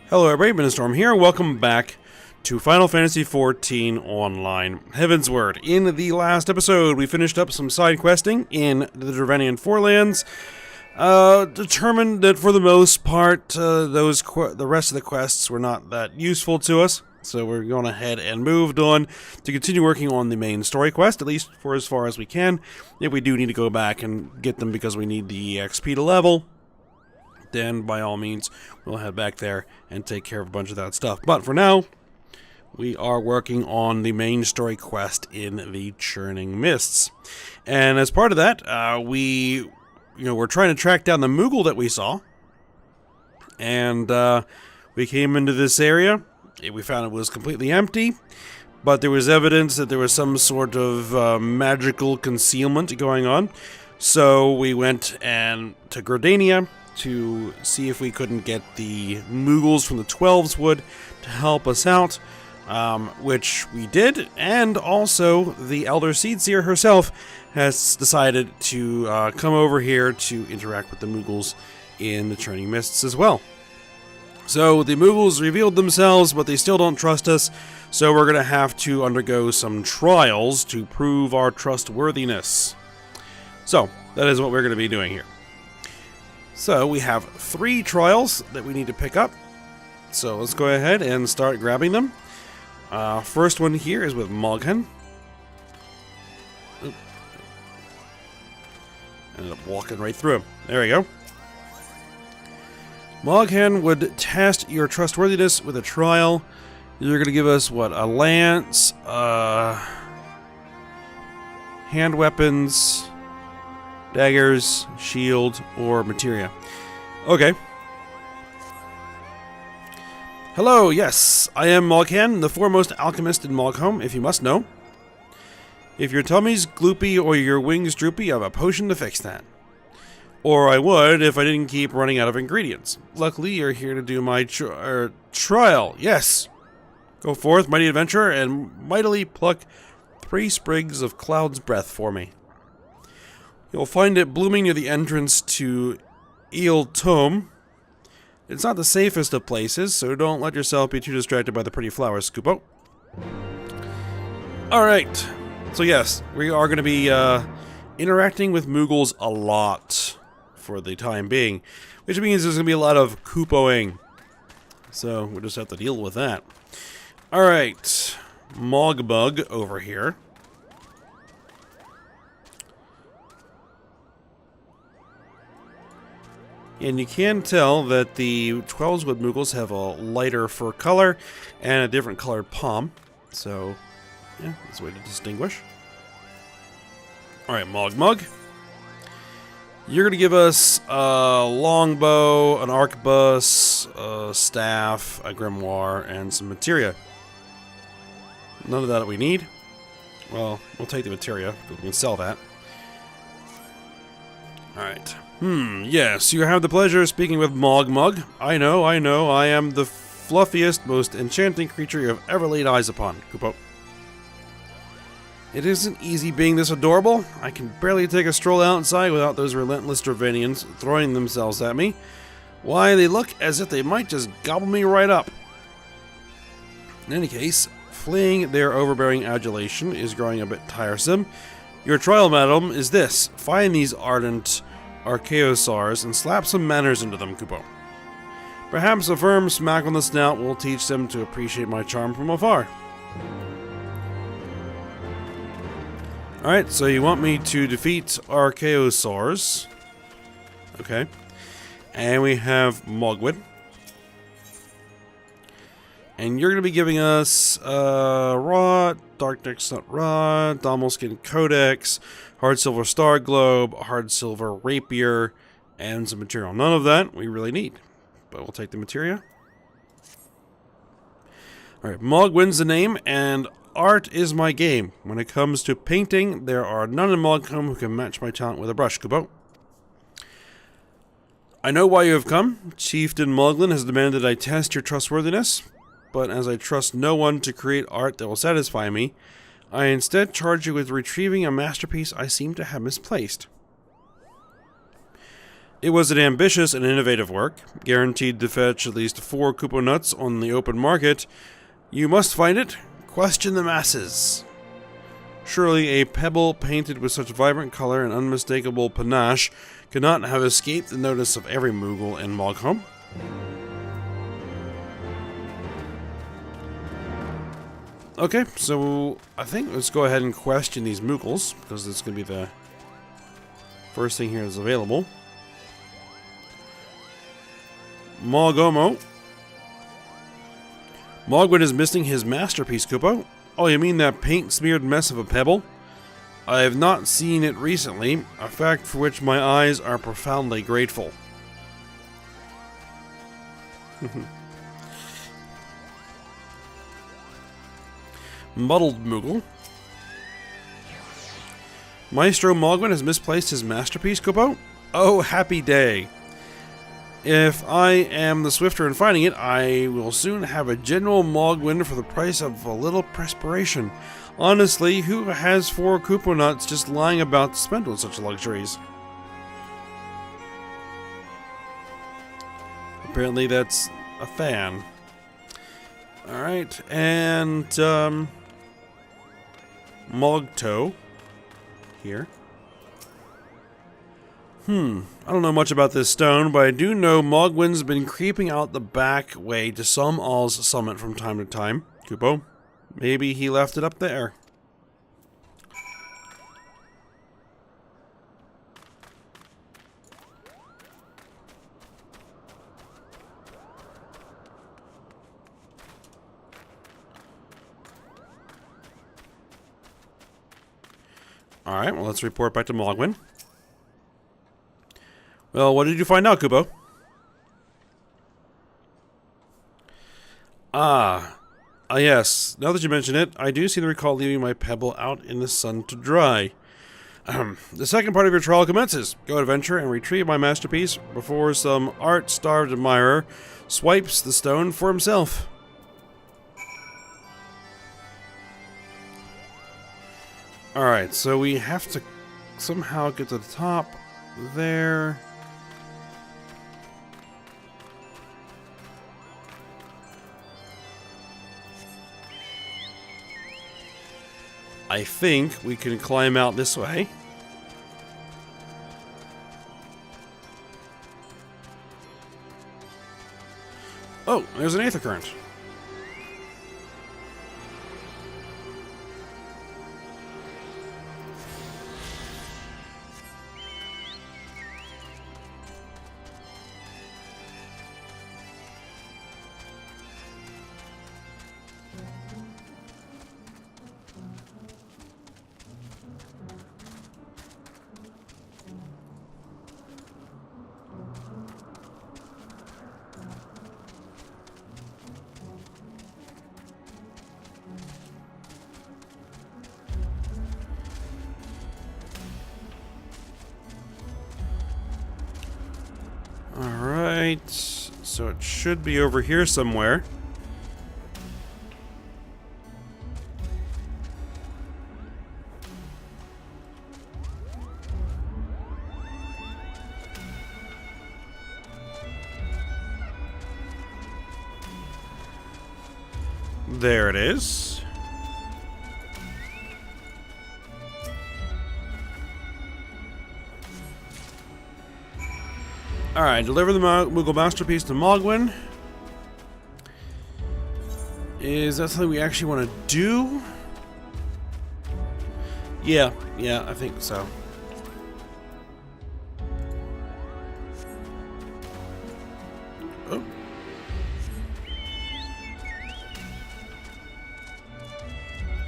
Hello everybody, Storm here. Welcome back to Final Fantasy XIV Online Heavensward. In the last episode, we finished up some side questing in the Dravanian Forelands. Determined that for the most part, the rest of the quests were not that useful to us. So we're going ahead and moved on to continue working on the main story quest, at least for as far as we can. If we do need to go back and get them because we need the XP to level, then by all means we'll head back there and take care of a bunch of that stuff. But for now, we are working on the main story quest in the Churning Mists. And as part of that, we're trying to track down the Moogle that we saw. And we came into this area. We found it was completely empty, but there was evidence that there was some sort of magical concealment going on. So we went to Gridania to see if we couldn't get the Moogles from the Twelveswood to help us out, which we did, and also the Elder Seedseer herself has decided to come over here to interact with the Moogles in the Churning Mists as well. So the Moogles revealed themselves, but they still don't trust us, so we're going to have to undergo some trials to prove our trustworthiness. So, that is what we're going to be doing here. So, we have 3 trials that we need to pick up. So, let's go ahead and start grabbing them. First one here is with Moghen. Oop. Ended up walking right through him. There we go. Moghen would test your trustworthiness with a trial. You're going to give us, what, a lance, hand weapons, daggers, shield, or materia. Okay. Hello, yes, I am Moghen, the foremost alchemist in Moghelm, if you must know. If your tummy's gloopy or your wings droopy, I have a potion to fix that. Or I would if I didn't keep running out of ingredients. Luckily, you're here to do my trial. Yes. Go forth, mighty adventurer, and mightily pluck 3 sprigs of Cloud's breath for me. You'll find it blooming near the entrance to Eorzea. It's not the safest of places, so don't let yourself be too distracted by the pretty flowers, Scoopo. Alright. So yes, we are going to be interacting with Moogles a lot for the time being, which means there's going to be a lot of Koopoing. So we'll just have to deal with that. Alright, Mogbug over here. And you can tell that the Twelveswood Moogles have a lighter fur color and a different colored palm. So, yeah, that's a way to distinguish. Alright, Mogmug. You're going to give us a longbow, an arquebus, a staff, a grimoire, and some materia. None of that we need. Well, we'll take the materia, but we can sell that. Alright. Yes, you have the pleasure of speaking with Mogmug. I know, I am the fluffiest, most enchanting creature you have ever laid eyes upon, Koopo. It isn't easy being this adorable. I can barely take a stroll outside without those relentless Dravanians throwing themselves at me. Why, they look as if they might just gobble me right up. In any case, fleeing their overbearing adulation is growing a bit tiresome. Your trial, madam, is this. Find these ardent Archaeosaurs and slap some manners into them, Koopo. Perhaps a firm smack on the snout will teach them to appreciate my charm from afar. Alright, so you want me to defeat Archaeosaurs. Okay. And we have Mogwid. And you're going to be giving us Raw, Dark Nexus Raw, Domalskin Codex, Hard Silver Star Globe, Hard Silver Rapier, and some material. None of that we really need, but we'll take the materia. Alright, Mogwin's the name, and art is my game. When it comes to painting, there are none in Moghelm who can match my talent with a brush, Kubo. I know why you have come. Chieftain Moglin has demanded I test your trustworthiness, but as I trust no one to create art that will satisfy me, I instead charge you with retrieving a masterpiece I seem to have misplaced. It was an ambitious and innovative work, guaranteed to fetch at least 4 Koopa nuts on the open market. You must find it. Question the masses. Surely a pebble painted with such vibrant color and unmistakable panache could not have escaped the notice of every Moogle in Mogholm. Okay, so I think let's go ahead and question these Moogles, because it's going to be the first thing here that's available. Mogomo. Mogwin is missing his masterpiece, Koopa. Oh, you mean that paint-smeared mess of a pebble? I have not seen it recently, a fact for which my eyes are profoundly grateful. Muddled Moogle. Maestro Mogwin has misplaced his masterpiece, Koopa? Oh, happy day. If I am the swifter in finding it, I will soon have a general Mogwin for the price of a little perspiration. Honestly, who has 4 Koopa nuts just lying about to spend on such luxuries? Apparently that's a fan. Alright, and, Mogto. Here. I don't know much about this stone, but I do know Mogwin's been creeping out the back way to some All's summit from time to time. Kupo, maybe he left it up there. Alright, well, let's report back to Mogwin. Well, what did you find out, Kupo? Yes. Now that you mention it, I do seem to recall leaving my pebble out in the sun to dry. The second part of your trial commences. Go adventure and retrieve my masterpiece before some art-starved admirer swipes the stone for himself. Alright, so we have to somehow get to the top there. I think we can climb out this way. Oh, there's an aether current. Alright, so it should be over here somewhere. There it is. Alright, deliver the Moogle masterpiece to Mogwin. Is that something we actually want to do? Yeah, I think so. Oh.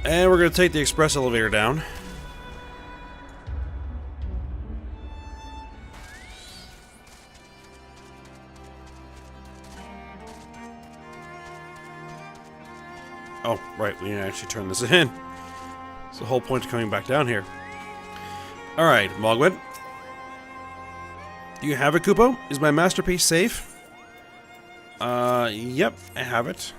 And we're going to take the express elevator down. Oh, right, we didn't actually turn this in. It's the whole point of coming back down here. Alright, Mogwin. Do you have it, Kupo? Is my masterpiece safe? Yep, I have it.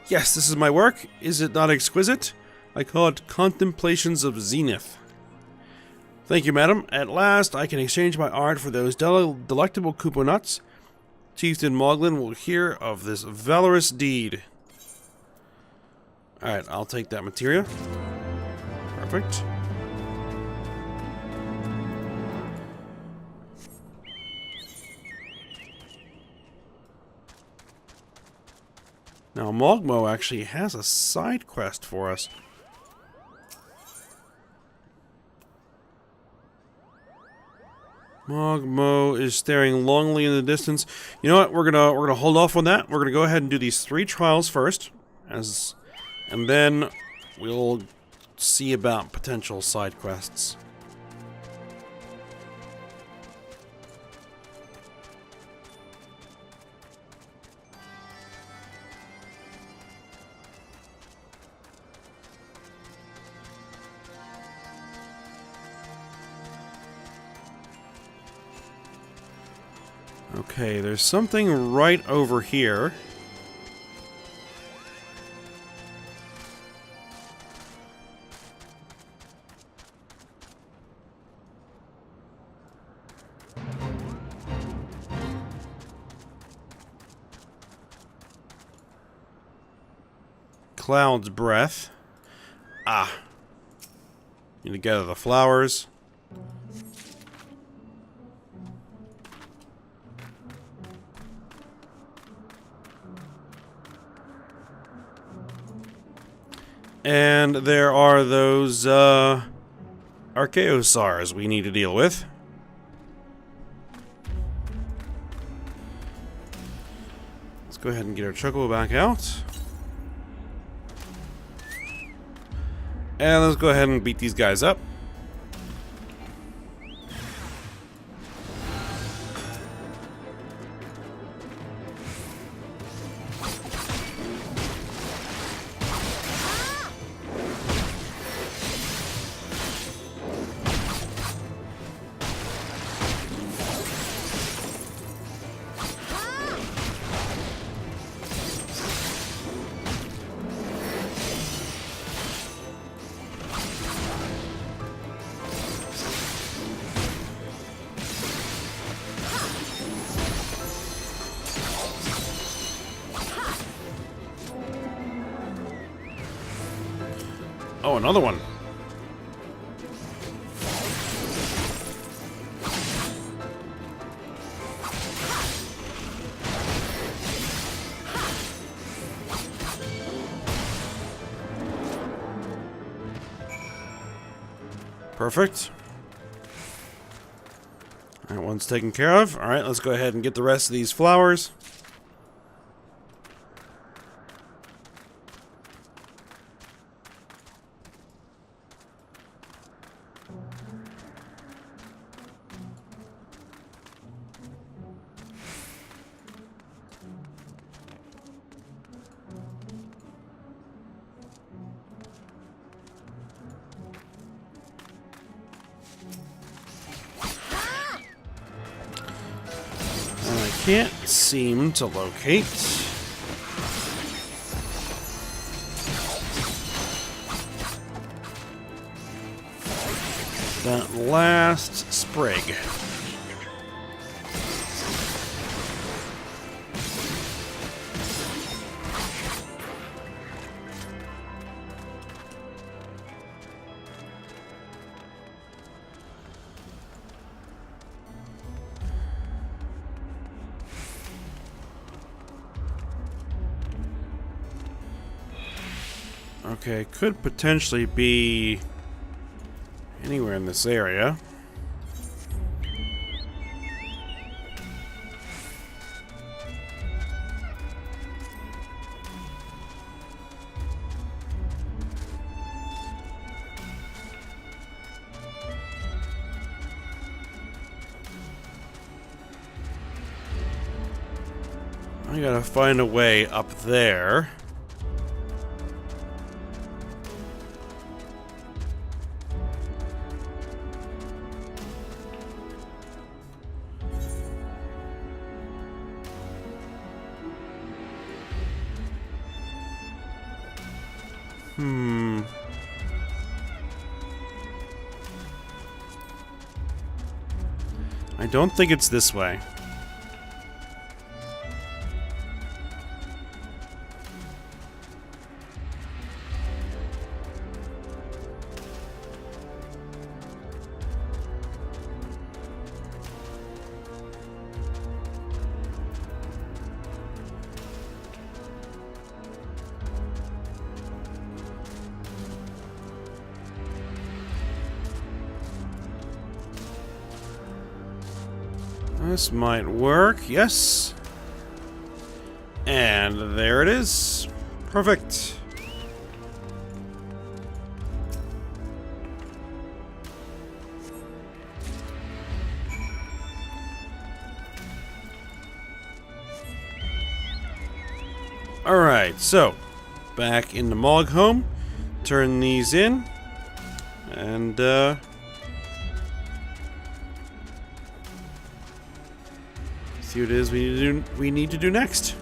Yes, this is my work. Is it not exquisite? I call it Contemplations of Zenith. Thank you, madam. At last, I can exchange my art for those delectable Koopa nuts. Chieftain Moglin will hear of this valorous deed. Alright, I'll take that materia. Perfect. Now, Mogmo actually has a side quest for us. Mogmo is staring longingly in the distance. You know what? We're gonna hold off on that. We're gonna go ahead and do these 3 trials first, and then we'll see about potential side quests. Okay, there's something right over here. Cloud's breath. Ah. Need to gather the flowers. And there are those, Archaeosars we need to deal with. Let's go ahead and get our Chocobo back out. And let's go ahead and beat these guys up. Oh, another one. Perfect. That one's taken care of. Alright, let's go ahead and get the rest of these flowers. Can't seem to locate that last sprig. Okay, could potentially be anywhere in this area. I gotta find a way up there. don't think it's this way. This might work, yes. And there it is. Perfect. Alright, so back into Moghome. Turn these in. And see what it is we need to do next.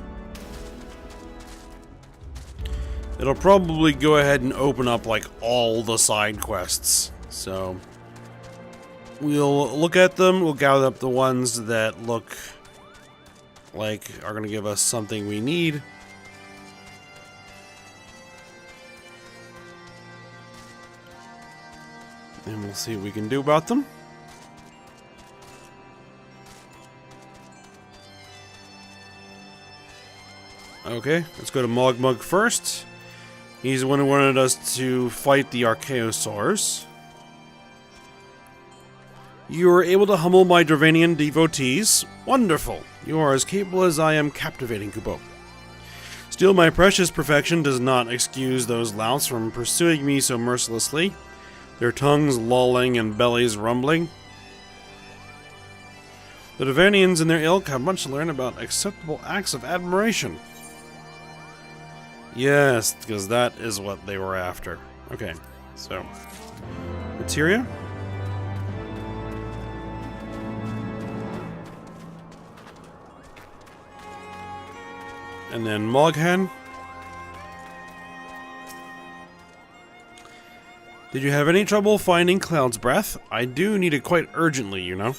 It'll probably go ahead and open up like all the side quests. So we'll look at them, we'll gather up the ones that look like are going to give us something we need. And we'll see what we can do about them. Okay, let's go to Mogmug first. He's the one who wanted us to fight the Archaeosaurs. You were able to humble my Dravanian devotees. Wonderful. You are as capable as I am captivating, Kupo. Still, my precious perfection does not excuse those louts from pursuing me so mercilessly, their tongues lolling and bellies rumbling. The Dravanians and their ilk have much to learn about acceptable acts of admiration. Yes, because that is what they were after. Okay, so materia. And then Moghan. Did you have any trouble finding Cloud's Breath? I do need it quite urgently, you know.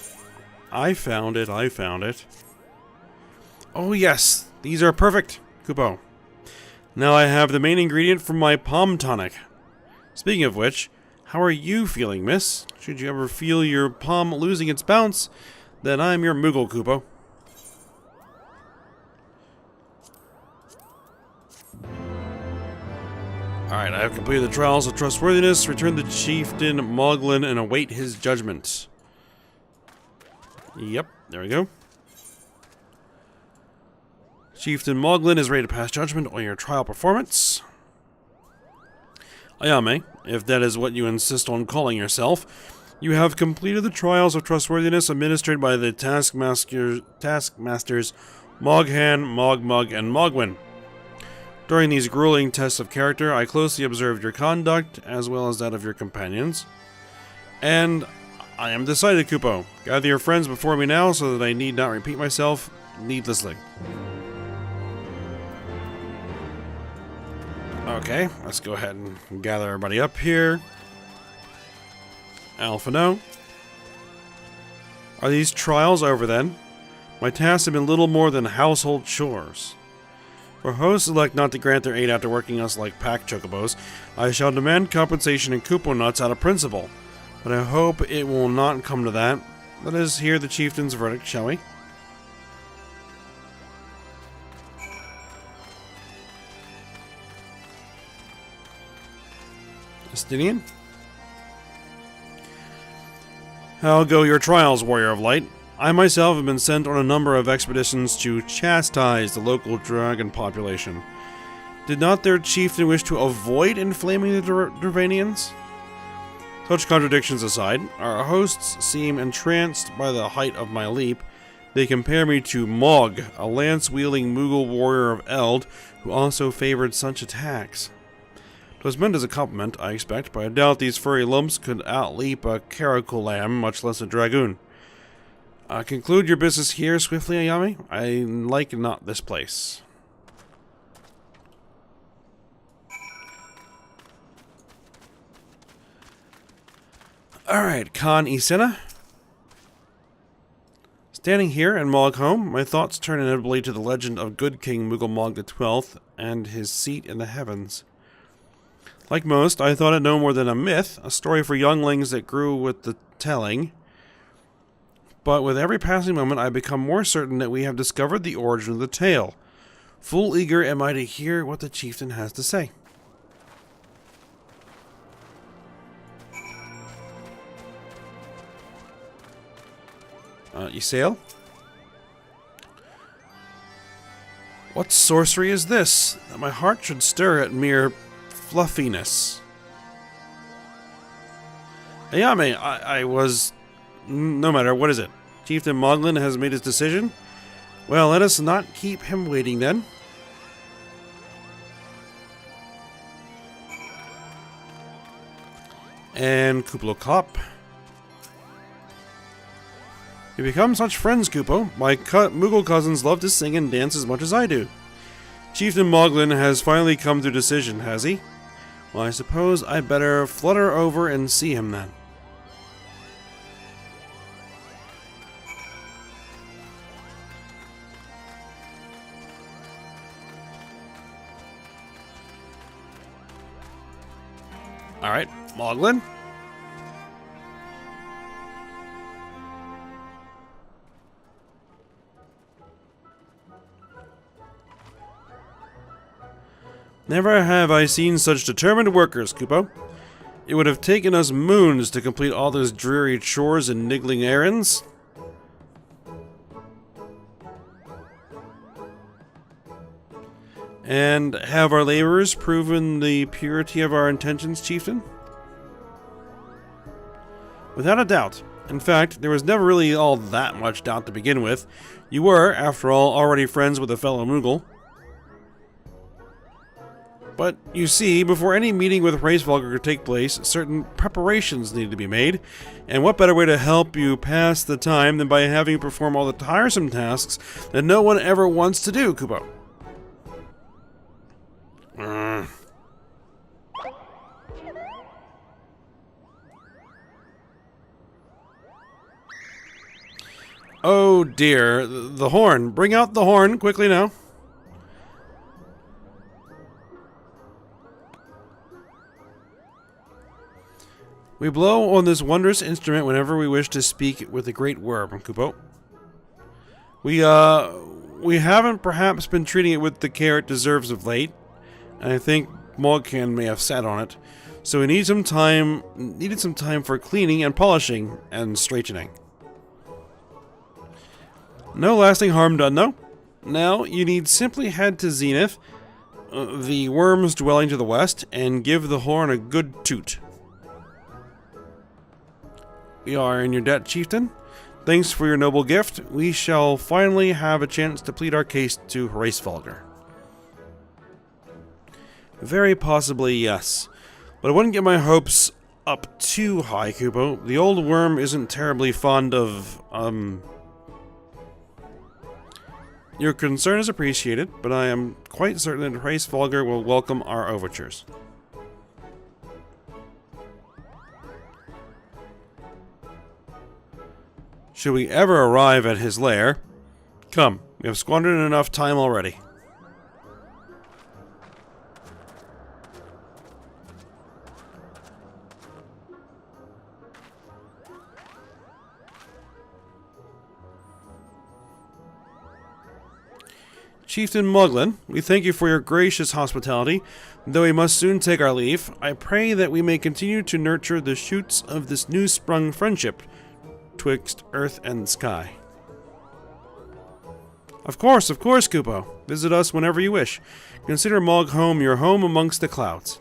I found it, I found it. Oh yes, these are perfect, Kupo. Now I have the main ingredient for my palm tonic. Speaking of which, how are you feeling, miss? Should you ever feel your palm losing its bounce, then I'm your Moogle, Kupo. Alright, I have completed the trials of Trustworthyness, return the chieftain Moglin and await his judgment. Yep, there we go. Chieftain Moglin is ready to pass judgment on your trial performance. Ayame, if that is what you insist on calling yourself, you have completed the trials of Trustworthiness administered by the taskmasters Moghan, Mogmug, and Mogwin. During these grueling tests of character, I closely observed your conduct, as well as that of your companions. And I am decided, Kupo. Gather your friends before me now, so that I need not repeat myself needlessly. Okay, let's go ahead and gather everybody up here. Alphino. Are these trials over then? My tasks have been little more than household chores. For hosts elect not to grant their aid after working us like pack chocobos, I shall demand compensation in Kupo nuts out of principle. But I hope it will not come to that. Let us hear the chieftain's verdict, shall we? Justinian? How go your trials, Warrior of Light? I myself have been sent on a number of expeditions to chastise the local dragon population. Did not their chieftain wish to avoid inflaming the Dravanians? Such contradictions aside, our hosts seem entranced by the height of my leap. They compare me to Mog, a lance-wielding Moogle warrior of Eld, who also favored such attacks. 'Twas meant as a compliment, I expect, but I doubt these furry lumps could outleap a Caracolam, much less a dragoon. Conclude your business here swiftly, Ayame. I like not this place. Alright, Khan Isena. Standing here in Mogholm, my thoughts turn inevitably to the legend of good King Mughal XII and his seat in the heavens. Like most, I thought it no more than a myth, a story for younglings that grew with the telling. But with every passing moment, I become more certain that we have discovered the origin of the tale. Full eager am I to hear what the chieftain has to say. You sail? What sorcery is this, that my heart should stir at mere fluffiness? Ayame, I was... No matter, what is it? Chieftain Moglin has made his decision? Well, let us not keep him waiting then. And Kublokop. We become such friends, Kupo. My Mughal cousins love to sing and dance as much as I do. Chieftain Moglin has finally come to a decision, has he? Well, I suppose I'd better flutter over and see him then. Alright, Moglin. Never have I seen such determined workers, Kupo. It would have taken us moons to complete all those dreary chores and niggling errands. And have our laborers proven the purity of our intentions, Chieftain? Without a doubt. In fact, there was never really all that much doubt to begin with. You were, after all, already friends with a fellow Mughal. But, you see, before any meeting with Hraesvelgr could take place, certain preparations needed to be made, and what better way to help you pass the time than by having you perform all the tiresome tasks that no one ever wants to do, Kupo? Oh dear, the horn. Bring out the horn, quickly now. We blow on this wondrous instrument whenever we wish to speak with the great worm, Kupo. We haven't perhaps been treating it with the care it deserves of late, and I think Moghan may have sat on it, so we needed some time for cleaning and polishing and straightening. No lasting harm done, though. Now, you need simply head to Zenith, the worm's dwelling to the west, and give the horn a good toot. We are in your debt, Chieftain. Thanks for your noble gift. We shall finally have a chance to plead our case to Hraesvelgr. Very possibly, yes. But I wouldn't get my hopes up too high, Kupo. The old worm isn't terribly fond of, Your concern is appreciated, but I am quite certain that Hraesvelgr will welcome our overtures. Should we ever arrive at his lair? Come, we have squandered enough time already. Chieftain Moglin, we thank you for your gracious hospitality. Though we must soon take our leave, I pray that we may continue to nurture the shoots of this new-sprung friendship twixt earth and sky. Of course, Kupo. Visit us whenever you wish. Consider Mogholm your home amongst the clouds.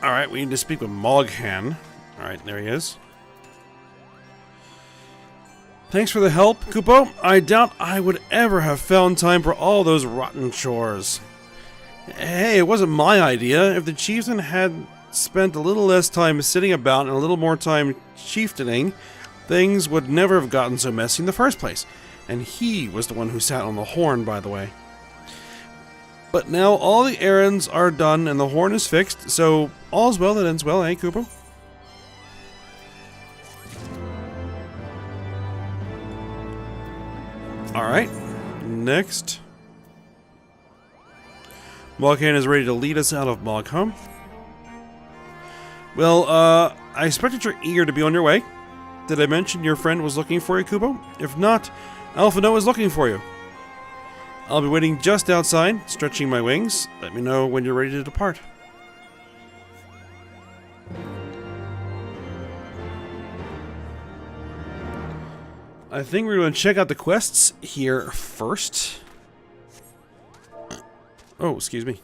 Alright, we need to speak with Moghan. Alright, there he is. Thanks for the help, Kupo. I doubt I would ever have found time for all those rotten chores. Hey, it wasn't my idea. If the chieftain had spent a little less time sitting about and a little more time chieftaining, things would never have gotten so messy in the first place. And he was the one who sat on the horn, by the way. But now all the errands are done and the horn is fixed, so all's well that ends well, eh, Kupo? Alright, next. Moghan is ready to lead us out of Mogholm. Well, I expect that you're eager to be on your way. Did I mention your friend was looking for you, Kupo? If not, Alphino is looking for you. I'll be waiting just outside, stretching my wings. Let me know when you're ready to depart. I think we're going to check out the quests here first. Oh, excuse me.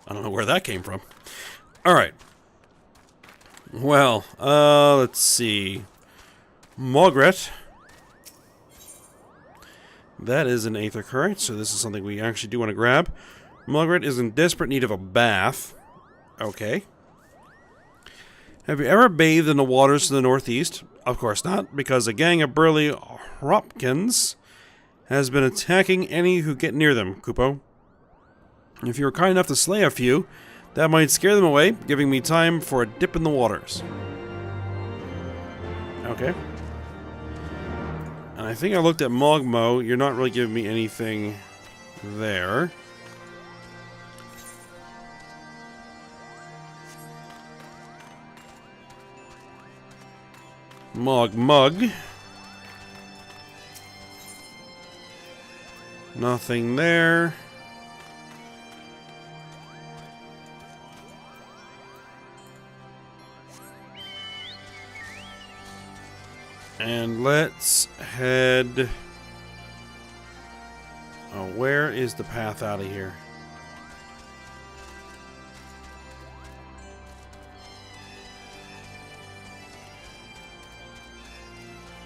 I don't know where that came from. Alright. Well, let's see. Mogret. That is an Aether Current, so this is something we actually do want to grab. Mogret is in desperate need of a bath. Okay. Have you ever bathed in the waters to the northeast? Of course not, because a gang of burly Hropkins has been attacking any who get near them, Kupo. If you were kind enough to slay a few, that might scare them away, giving me time for a dip in the waters. Okay. And I think I looked at Mogmo. You're not really giving me anything there. Mug. Nothing there. And let's head... Oh, where is the path out of here?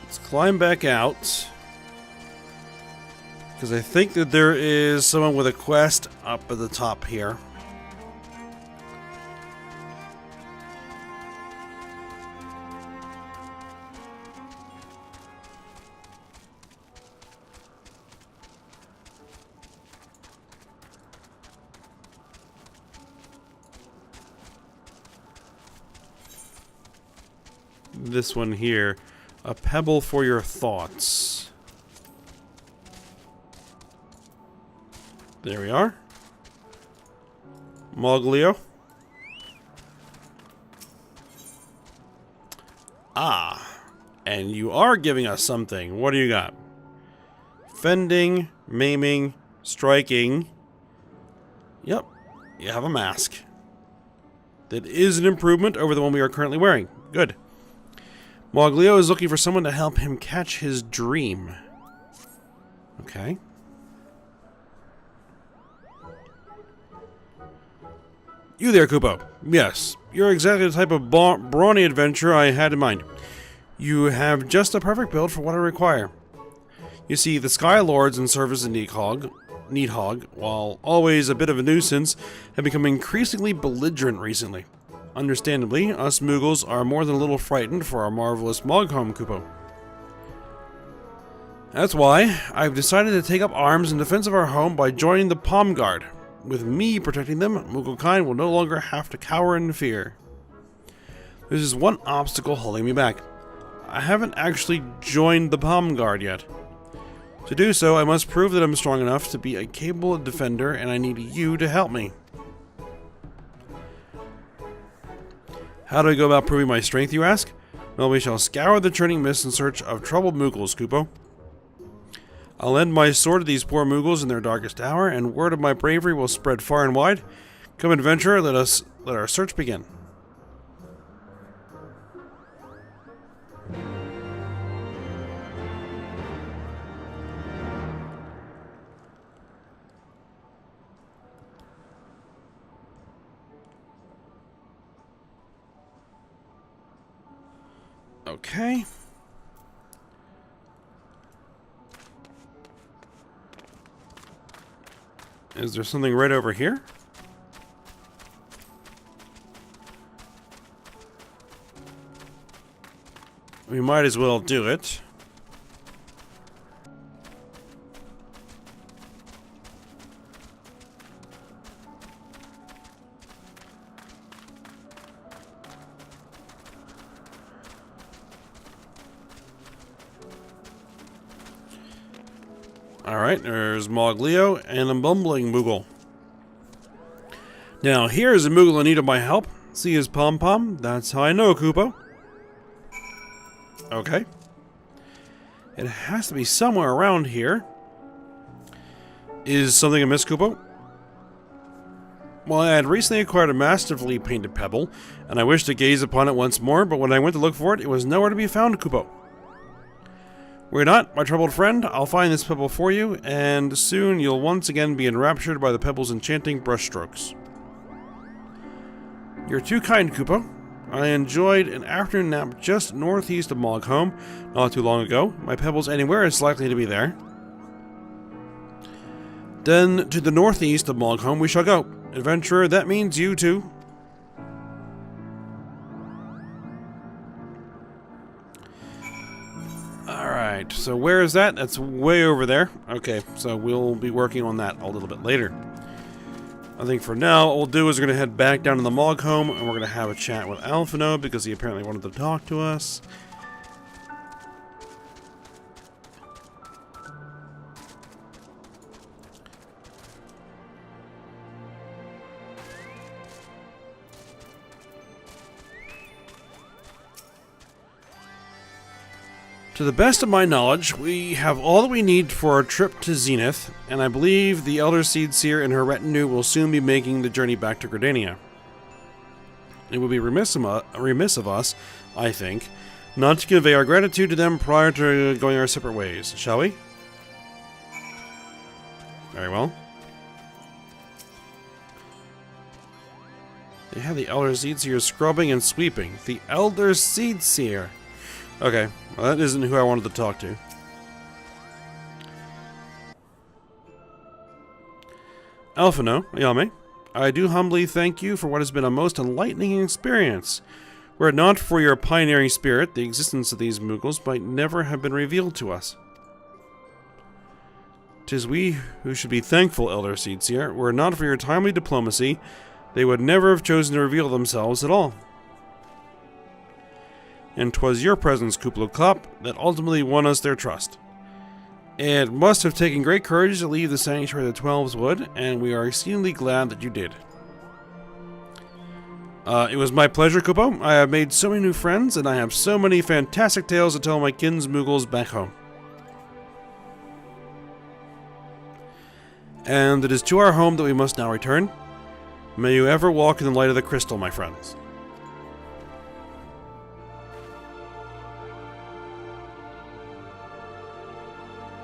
Let's climb back out. Because I think that there is someone with a quest up at the top here. This one here. A pebble for your thoughts. There we are. Moglio. Ah. And you are giving us something. What do you got? Fending, maiming, striking. Yep. You have a mask. That is an improvement over the one we are currently wearing. Good. Moglio is looking for someone to help him catch his dream. Okay. You there, Kupo. Yes, you're exactly the type of brawny adventurer I had in mind. You have just a perfect build for what I require. You see, the Sky Lords in service of Needhog, while always a bit of a nuisance, have become increasingly belligerent recently. Understandably, us Moogles are more than a little frightened for our marvelous Mogholm, Kupo. That's why I've decided to take up arms in defense of our home by joining the Palm Guard. With me protecting them, Mooglekind will no longer have to cower in fear. There's just one obstacle holding me back. I haven't actually joined the Palm Guard yet. To do so, I must prove that I'm strong enough to be a capable defender, and I need you to help me. How do I go about proving my strength, you ask? Well, we shall scour the churning mist in search of troubled Moogles, Kupo. I'll lend my sword to these poor Moogles in their darkest hour, and word of my bravery will spread far and wide. Come, adventurer, let our search begin. Okay. Is there something right over here? We might as well do it. Alright, there's Moglio and a bumbling Moogle. Now, here is a Moogle in need of my help. See his pom-pom? That's how I know, Koopo. Okay. It has to be somewhere around here. Is something amiss, Koopo? Well, I had recently acquired a masterfully painted pebble, and I wished to gaze upon it once more, but when I went to look for it, it was nowhere to be found, Koopo. Worry not, my troubled friend. I'll find this pebble for you, and soon you'll once again be enraptured by the pebble's enchanting brushstrokes. You're too kind, Koopo. I enjoyed an afternoon nap just northeast of Mogholm not too long ago. My pebble's anywhere is likely to be there. Then to the northeast of Mogholm we shall go. Adventurer, that means you too. Alright, so where is that? That's way over there. Okay, so we'll be working on that a little bit later. I think for now, what we'll do is we're going to head back down to the Mogholm, and we're going to have a chat with Alphino, because he apparently wanted to talk to us. To the best of my knowledge, we have all that we need for our trip to Zenith, and I believe the Elder Seedseer and her retinue will soon be making the journey back to Gridania. It would be remiss of us, I think, not to convey our gratitude to them prior to going our separate ways, shall we? Very well. They have the Elder Seedseer scrubbing and sweeping. The Elder Seedseer! Okay, well, that isn't who I wanted to talk to. Alphino, Ayame, I do humbly thank you for what has been a most enlightening experience. Were it not for your pioneering spirit, the existence of these Moogles might never have been revealed to us. 'Tis we who should be thankful, Elder Seedseer. Were it not for your timely diplomacy, they would never have chosen to reveal themselves at all. And 'twas your presence, Kupluk-Klop, that ultimately won us their trust. It must have taken great courage to leave the Sanctuary of the Twelves Wood, and we are exceedingly glad that you did. It was my pleasure, Kupo. I have made so many new friends, and I have so many fantastic tales to tell my kinsmoogles back home. And it is to our home that we must now return. May you ever walk in the light of the crystal, my friends.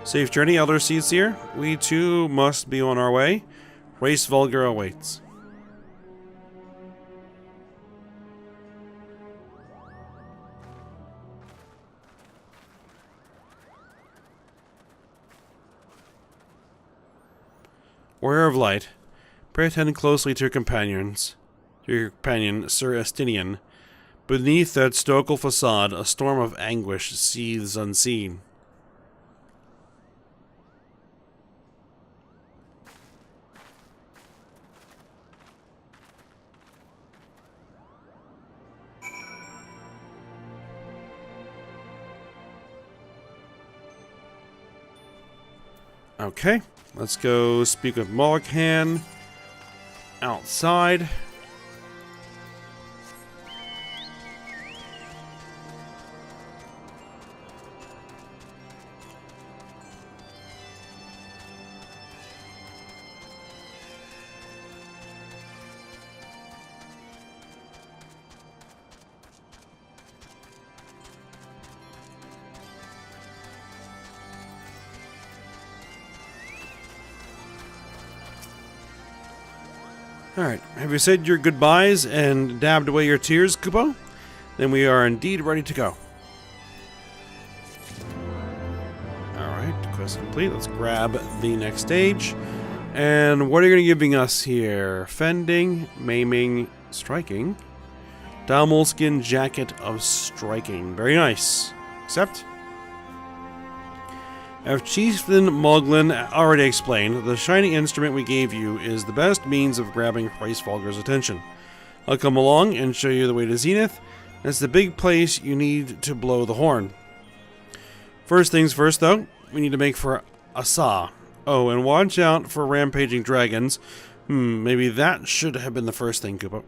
Safe journey, Elder Seedseer. We too must be on our way. Race Vulgar awaits. Warrior of Light, pray attend closely to your companions. To your companion, Sir Estinian. Beneath that stoical facade, a storm of anguish seethes unseen. Okay, let's go speak with Mulligan outside. Alright, have you said your goodbyes and dabbed away your tears, Kupo? Then we are indeed ready to go. Alright, quest complete. Let's grab the next stage. And what are you going to be giving us here? Fending, maiming, striking. Dalmolskin Jacket of Striking. Very nice. Accept. As Chieftain Moglin already explained, the shiny instrument we gave you is the best means of grabbing Hraesvelgur's attention. I'll come along and show you the way to Zenith. It's the big place you need to blow the horn. First things first, though, we need to make for Asa. Oh, and watch out for rampaging dragons. Maybe that should have been the first thing, Koopa.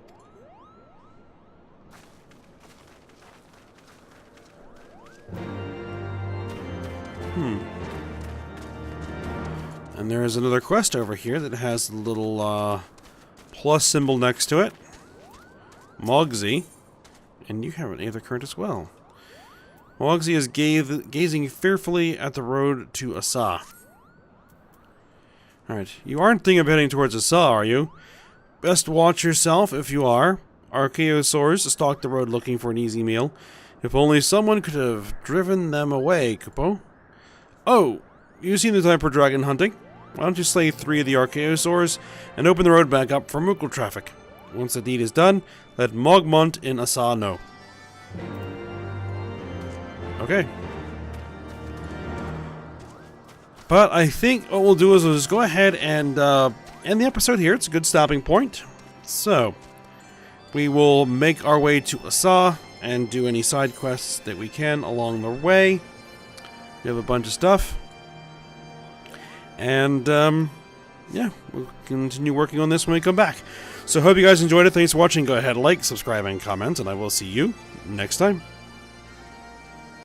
And there is another quest over here that has a little plus symbol next to it. Mogsy. And you have an Aether Current as well. Mogsy is gazing fearfully at the road to Asa. Alright, you aren't thinking of heading towards Asa, are you? Best watch yourself if you are. Archaeosaurs stalk the road looking for an easy meal. If only someone could have driven them away, Kupo. Oh, you seem the type for dragon hunting. Why don't you slay 3 of the Archaeosaurs and open the road back up for Moogle traffic? Once the deed is done, let Mogmont in Asa know. Okay. But I think what we'll do is we'll just go ahead and end the episode here. It's a good stopping point. So, we will make our way to Asa and do any side quests that we can along the way. We have a bunch of stuff. And, yeah, we'll continue working on this when we come back. So, hope you guys enjoyed it. Thanks for watching. Go ahead, like, subscribe, and comment, and I will see you next time.